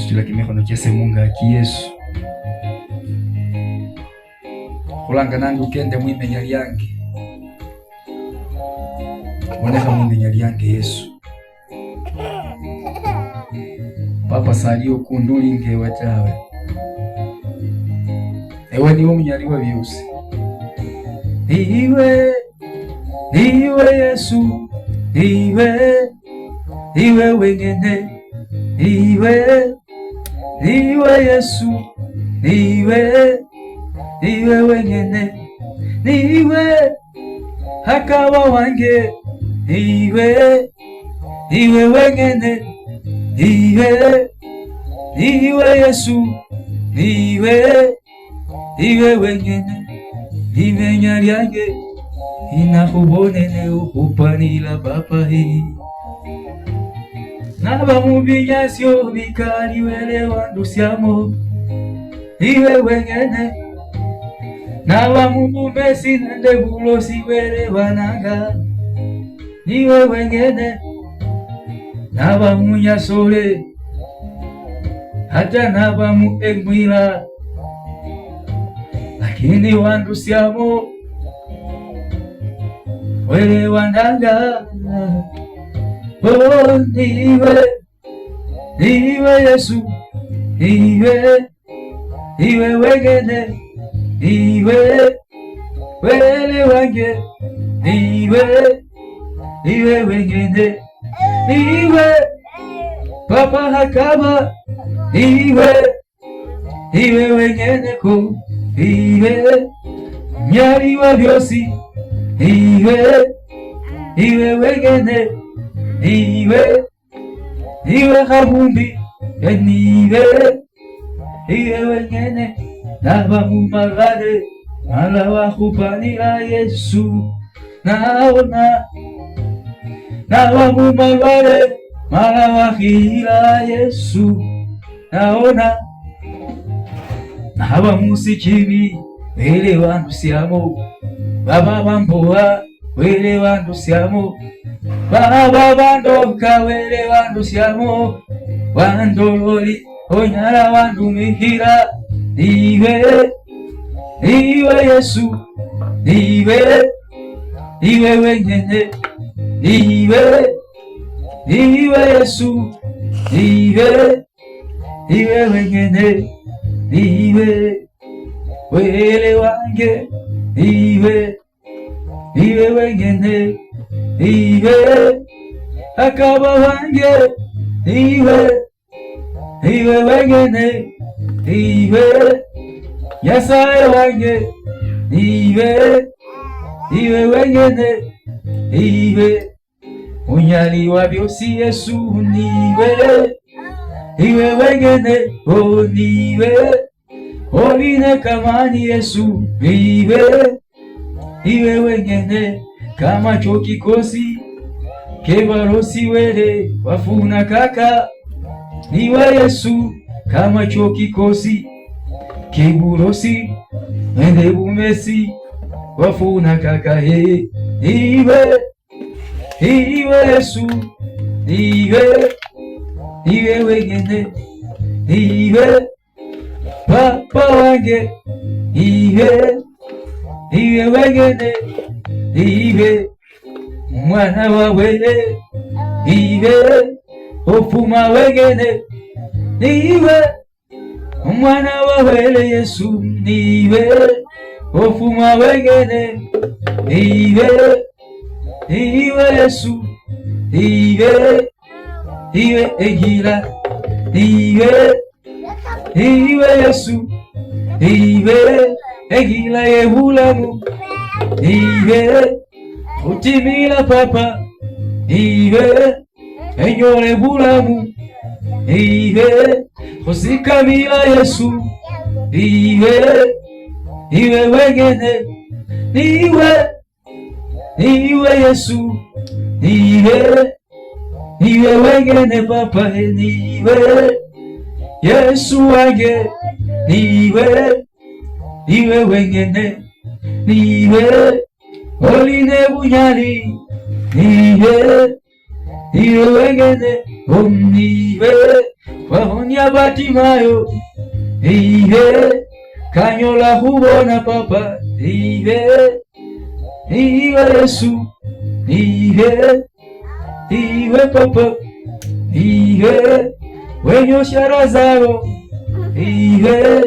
kusitula kimikono kyese munga kiyesu kulanga nange ukende mwimenya lyange oneka mwimenya lyange Yesu papa salio kunduli ngewa chawe ewe niwo munyaliwa byose iwe Yesu iwe wengene iwe Yesu iwe wengene niwe hakaba wange iwe wengene iwe Yesu iwe wengene imenya lyange inakubonene ukupanila papa hii naba mubinyasyo bikali wele wandusyamo iwe wengene naba mumumesi nende bulosi wele wananga iwe wengene naba munyasole hata naba muemwila lakini wandusyamo wele wananga oh iwe Yesu iwe wengene iwe wele wange iwe wengene iwe papa hakaba iwe wengene ko iwe myali wa byosi iwe wengene iwe kabumbi iwe wengene naba mumagare mala wakupanila Yesu naona naba mumagare mala wakila Yesu naona naba musikibi wele wandusyamo baba bamboa wele wandusyamo baba bandoka wele wandusyamo wandololi onyala wandumihira iwe Yesu iwe wengene iwe Yesu iwe wengene iwe wele wange iwe wengene iwe akaba wange iwe wengene iwe Nyasaye wange iwe wengene iwe unyali wa byosi Yesu iwe wengene niwe oline kamani Yesu iwe wengene kama chokikosi kebarosi wele wafuna kaka niwe Yesu kama chokikosi keburosi ende bumesi wafuna kaka iwe Yesu iwe wengene iwe papa wange iwe wengene iwe mwana wawele iwe ofuma wengene iwe mwana wawele Yesu iwe ofuma wengene iwe Yesu iwe egila iwe Yesu iwe egila yebulamu iwe utimila papa iwe enyole bulamu iwe usikamila Yesu iwe wengene iwe Yesu iwe wengene papa niwe Yesu wange iwe wengene niwe oline bunyali niwe wengine omniwe wahonya Batimayo iwe kanyola hubona papa iwe Yesu iwe papa iwe wenyosha Lazaro iwe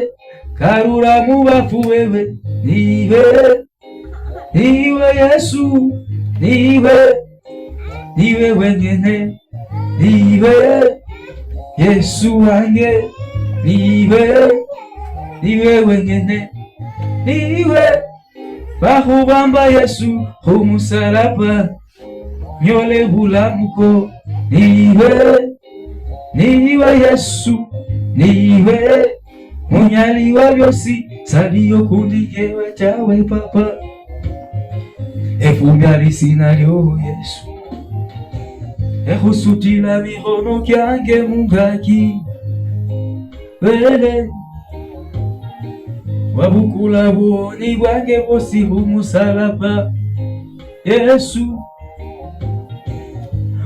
karura mubafu wewe niwe Yesu niwe wengine niwe Yesu wange niwe wengine niwe bahubamba Yesu humusalaba nyole bulamuko niwe Yesu niwe munyali wa byosi saliyo kundigewe chawe papa efumbyali sinalyo Yesu ehusutila mihono kyange mungaki wele wabukula buoni bwange bosi humusalaba Yesu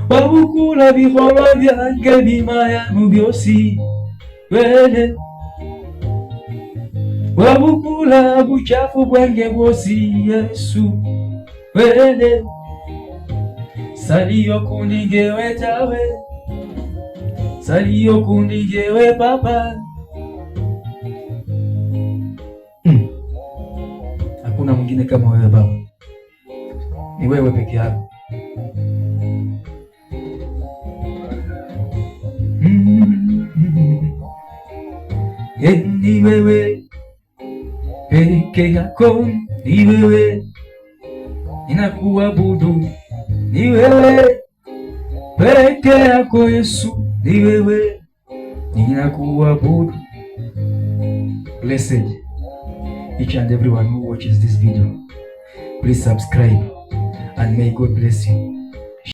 wabukula biholo byange bimayanu byosi wele wabukula buchafu bwange bwosi Yesu wele saliyo kundigewe tawe saliyo kundigewe papa. Hakuna mwingine kama wewe Baba, ni wewe peke yako. Ni wewe peke yako, ni wewe ninakuabudu, ni wewe peke yako Yesu, ni wewe ninakuabudu. Blessed each and everyone who watches this video. Please subscribe and may God bless you.